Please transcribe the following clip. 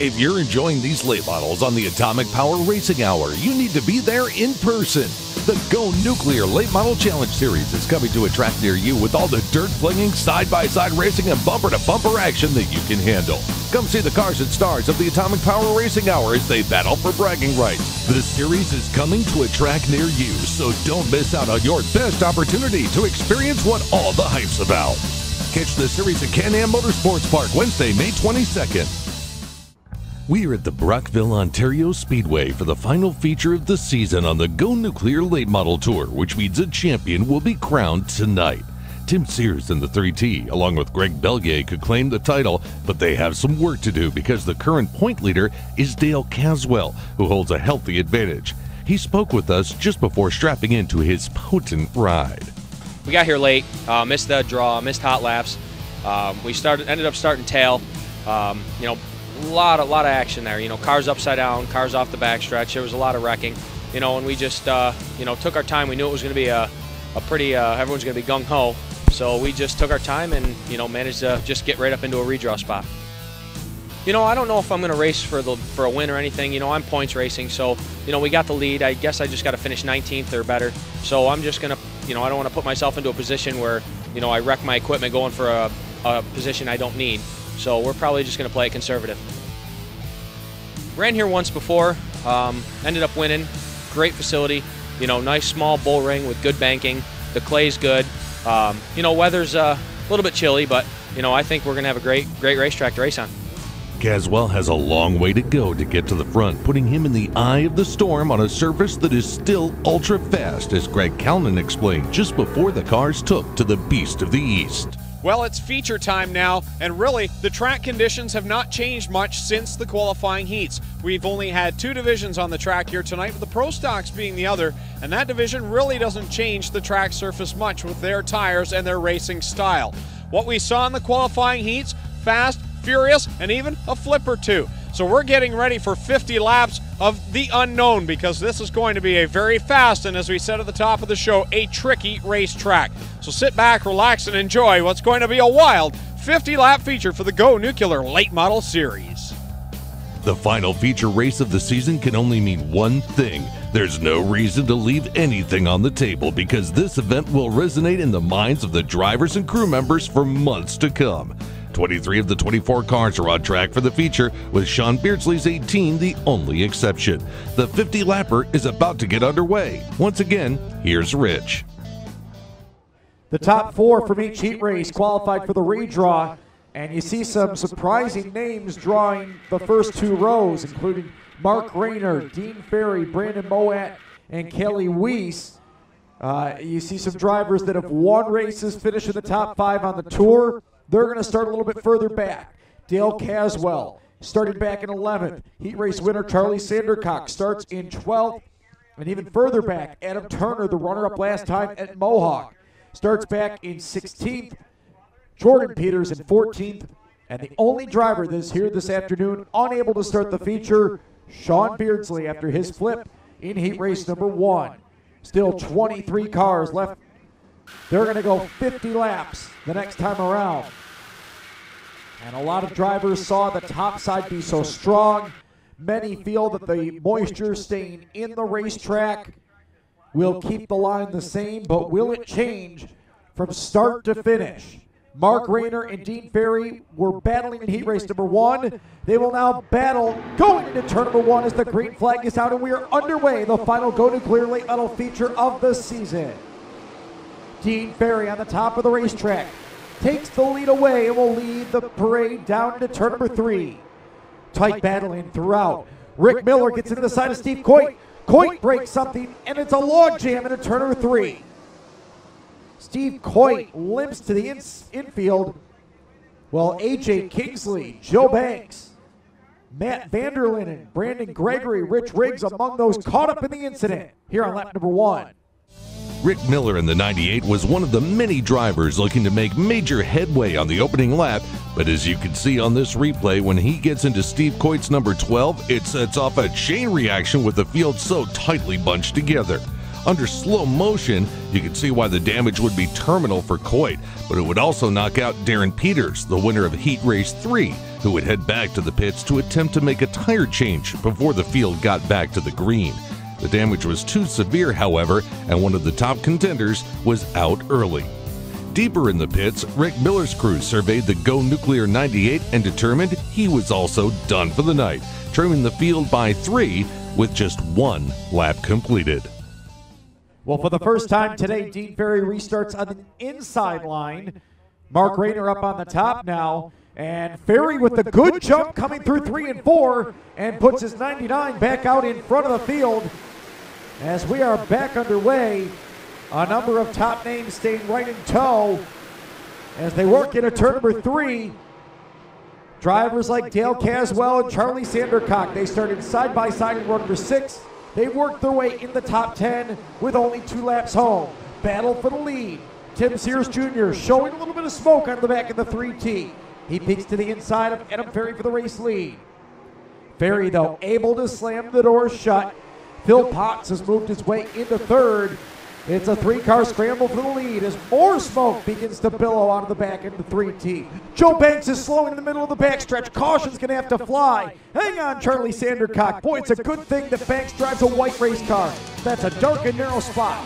If you're enjoying these late models on the Atomic Power Racing Hour, you need to be there in person. The Go Nuclear Late Model Challenge Series is coming to a track near you with all the dirt-flinging, side-by-side racing, and bumper-to-bumper action that you can handle. Come see the cars and stars of the Atomic Power Racing Hour as they battle for bragging rights. The series is coming to a track near you, so don't miss out on your best opportunity to experience what all the hype's about. Catch the series at Can-Am Motorsports Park Wednesday, May 22nd. We're at the Brockville, Ontario Speedway for the final feature of the season on the Go Nuclear Late Model Tour, which means a champion will be crowned tonight. Tim Sears in the 3T, along with Greg Bellier, could claim the title, but they have some work to do because the current point leader is Dale Caswell, who holds a healthy advantage. He spoke with us just before strapping into his potent ride. We got here late, missed the draw, missed hot laps. We ended up starting tail. A lot of action there. Cars upside down, cars off the backstretch. There was a lot of wrecking. And we just took our time. We knew it was going to be a pretty everyone's going to be gung ho. So we just took our time and managed to just get right up into a redraw spot. I don't know if I'm going to race for a win or anything. I'm points racing, so we got the lead. I guess I just got to finish 19th or better. So I'm just gonna I don't want to put myself into a position where I wreck my equipment going for a position I don't need. So we're probably just going to play it conservative. Ran here once before, ended up winning. Great facility, nice small bull ring with good banking. The clay's good. Weather's a little bit chilly, but I think we're going to have a great racetrack to race on. Caswell has a long way to go to get to the front, putting him in the eye of the storm on a surface that is still ultra fast, as Greg Calnan explained just before the cars took to the Beast of the East. Well, it's feature time now, and really, the track conditions have not changed much since the qualifying heats. We've only had 2 divisions on the track here tonight, with the Pro Stocks being the other, and that division really doesn't change the track surface much with their tires and their racing style. What we saw in the qualifying heats, fast, furious, and even a flip or two. So we're getting ready for 50 laps of the unknown, because this is going to be a very fast and, as we said at the top of the show, a tricky racetrack. So sit back, relax, and enjoy what's going to be a wild 50-lap feature for the Go Nuclear Late Model Series. The final feature race of the season can only mean one thing. There's no reason to leave anything on the table, because this event will resonate in the minds of the drivers and crew members for months to come. 23 of the 24 cars are on track for the feature, with Sean Beardsley's 18 the only exception. The 50-lapper is about to get underway. Once again, here's Rich. The top 4 from each heat race qualified for the redraw, and you see some surprising names drawing the first 2 rows, including Mark Rayner, Dean Ferry, Brandon Moat, and Kelly Weiss. You see some drivers that have won races, finished in the top 5 on the tour. They're going to start a little bit further back. Dale Caswell started back in 11th. Heat race winner Charlie Sandercock starts in 12th. And even further back, Adam Turner, the runner-up last time at Mohawk, starts back in 16th. Jordan Peters in 14th. And the only driver that is here this afternoon unable to start the feature, Sean Beardsley, after his flip in heat race number 1. Still 23 cars left. They're going to go 50 laps the next time around. And a lot of drivers saw the top side be so strong. Many feel that the moisture staying in the racetrack will keep the line the same, but will it change from start to finish? Mark Rayner and Dean Ferry were battling in heat race number 1. They will now battle going into turn number 1 as the green flag is out, and we are underway, the final Go Nuclear Late Model feature of the season. Dean Ferry on the top of the racetrack takes the lead away and will lead the parade down to turn number 3. Tight battling throughout. Rick Miller gets into the side of Steve Coit. Coit breaks something, and it's a log jam into turn number 3. Steve Coit limps to the infield, while AJ Kingsley, Joe Banks, Matt Vanderlinden, Brandon Gregory, Rich Riggs among those caught up in the incident here on lap number 1. Rick Miller in the 98 was one of the many drivers looking to make major headway on the opening lap, but as you can see on this replay, when he gets into Steve Coit's number 12, it sets off a chain reaction with the field so tightly bunched together. Under slow motion, you can see why the damage would be terminal for Coit, but it would also knock out Darren Peters, the winner of Heat Race 3, who would head back to the pits to attempt to make a tire change before the field got back to the green. The damage was too severe, however, and one of the top contenders was out early. Deeper in the pits, Rick Miller's crew surveyed the Go Nuclear 98 and determined he was also done for the night, trimming the field by 3 with just 1 lap completed. Well, for the first time today, Dean Ferry restarts on the inside line. Mark Rayner up on the top now, and Ferry with the good jump coming through 3 and 4 and puts his 99 back out in front of the field. As we are back underway, a number of top names staying right in tow as they work into turn number 3. Drivers like Dale Caswell and Charlie Sandercock, they started side by side in row number 6. They worked their way in the top 10 with only 2 laps home. Battle for the lead. Tim Sears Jr. showing a little bit of smoke on the back of the 3T. He peeks to the inside of Adam Ferry for the race lead. Ferry, though, able to slam the door shut. Phil Potts has moved his way into 3rd. It's a 3-car scramble for the lead as more smoke begins to billow out of the back end of the 3T. Joe Banks is slowing in the middle of the backstretch. Caution's going to have to fly. Hang on, Charlie Sandercock. Boy, it's a good thing that Banks drives a white race car. That's a dark and narrow spot.